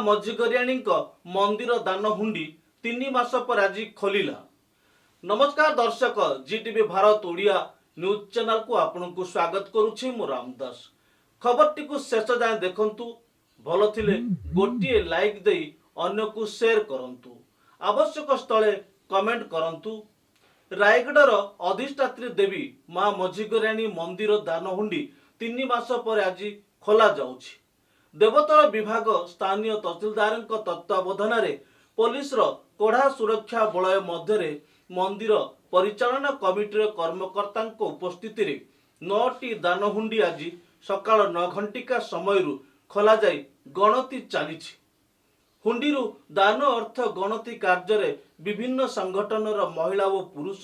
मझिगरियाणी मंदिर दान हुंडी 3 मास पर आज खोलिला। नमस्कार दर्शक, जीटीवी भारत ओडिया न्यूज चैनल को आपन को स्वागत करुछि। मु रामदास खबर टी को शेष जाए देखंतु। भलो थिले गोटिए लाइक देई अन्य को शेयर करंतु। आवश्यक स्थले कमेंट करंतु। रायगढ़र अधिष्ठात्री देवी मां मझिगरियाणी मंदिर दान हुंडी 3 मास पर आज खोला जाउछि। देवतल विभाग स्थानीय तहसीलदार तत्वावधान पुलिस कड़ा सुरक्षा बलय मध्य मंदिर परिचालना कमिटी कर्मकर्ता उपस्थित 9टी दान हुंडी आज सकाळ 9 घंटिका समय खोल जाई गणति चली। हुंडी दान अर्थ गणति कार्य विभिन्न संगठनर महिला और पुरुष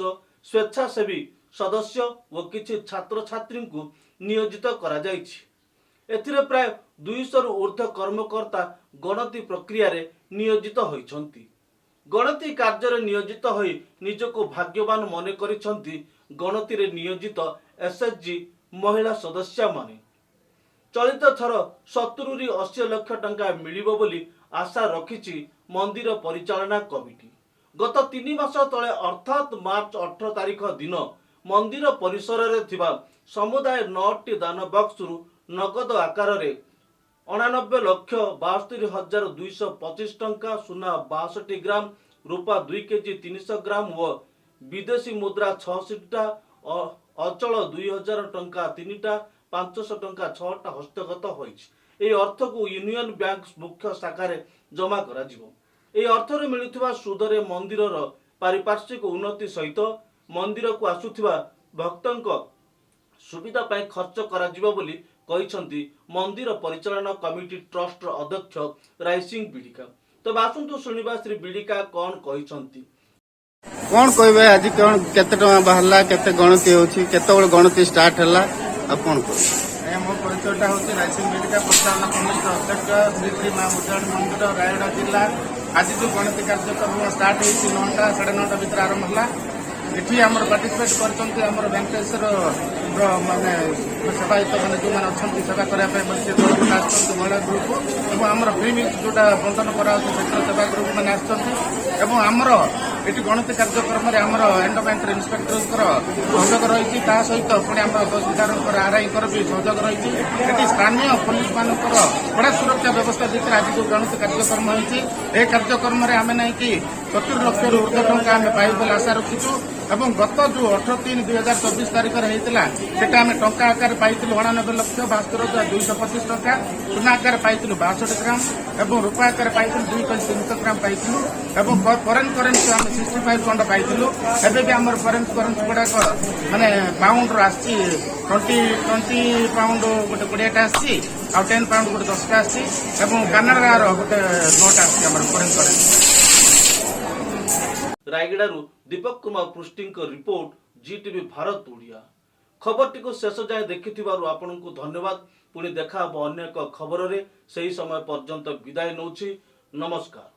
स्वेच्छासेवी सदस्य और किछि छात्र छात्री को नियोजित करा जाइछि। एथिरे प्राय 200 रु ऊर्ध्व कर्मकर्ता गणति प्रक्रिया रे नियोजित होइछंती। गणति कार्य नियोजित होई निजको भाग्यवान मने करिछंती गणति रे नियोजित एसएचजी महिला सदस्य माने। चलित थर 70 रु 80 लाख टंका मिलिबो बोली आशा रखिछि मंदिर परिचालना कमिटी। गत 3 मास तले अर्थात मार्च 18 तारिख दिन मंदिर परिसर रे थिबा समुदाय 9टी दान बक्स रु नगद आकार रे 89,72,225 टंका, सुना 62 ग्राम, रूपा 2 केजी 300 ग्राम व विदेशी मुद्रा 66टा, अचल 2000 टंका 3टा, 500 टंका 6टा हस्तगत होइछि। एई अर्थ को यूनियन बैंक मुख्य शाखा जमा करा जिवो। एई अर्थ रे मिलुथिबा सुदरे मंदिरर पारिपार्श्विक उन्नति सहित मंदिर को आसुथिबा भक्तंक सुविधा पाई खर्च करा जिवो बोली कहिसंती मंदिर परिचालना कमिटी ट्रस्ट अध्यक्ष रायसिंह बिडिका। तो आसंतु सुनिबा श्री बिडिका कौन कहिसंती। कौन कहबे आज कौन केते टका बाहरला, केते गणति होछि, केते बड़ गणति स्टार्ट हला, आ कौन कहबे। मो परिचयटा होछि रायसिंह बिडिका, परिचालना कमिटी अध्यक्ष श्री श्री मां मुद्राणी मंदिर रायगढ़ जिला। आज जो गणति कार्यक्रम स्टार्ट होछि 9टा 9:30 भितर आरंभ हला। एठी हमर पार्टिसिपेट करछन्ती हमर वेंकटेश्वर माने सेवायत माने जो माने अछन्ती सेवा करा पे बसे ग्रुप आछन्ती महिला ग्रुप एवं हमर फ्री मिल्क जोटा बंटन करा होछि सेक्टर सेवा ग्रुप माने आछन्ती एवं हमर एठी गणति कार्यक्रम रे हमर एंडोमेंट इंस्पेक्टर सहयोग रही सहित पुणी आम तहसीलदार आरआई भी सहयोग रही। स्थानीय पुलिस मान कड़ा सुरक्षा व्यवस्था देखिए आज जो गणति कार्यक्रम होती ए कार्यक्रम आम ना कि 70 लाख रु ऊर्ध्व टंका आम पाइबू आशा रखीचु। एवं गत जो 18/3/2024 तारिख से आम टंका आकार पाई 89,72,225 टंका, सुना आकार पाई 62 ग्राम और रूपा आकार पाई 2 केजी 300 ग्राम पाई फरेन करेन्सी आम 65 खंड पाई। एवं भी आम फरेन करेन्सी गुड़ाक माने पाउंड आसी 20 पाउंड गोटे 20टा आसी 10 पाउंड गोटे 10टा आसी कानाडार गोटे 9टा आसी फरेन करेन्सी। रायगढ़ दीपक कुमार पृष्टि रिपोर्ट, जीटीवी भारत ओडिया। खबर टी को शेष जाए देखिथिबारु आपनकु धन्यवाद। पुणी देखा अन्य एक खबर रे सही समय पर्यंत विदाय नौछि। नमस्कार।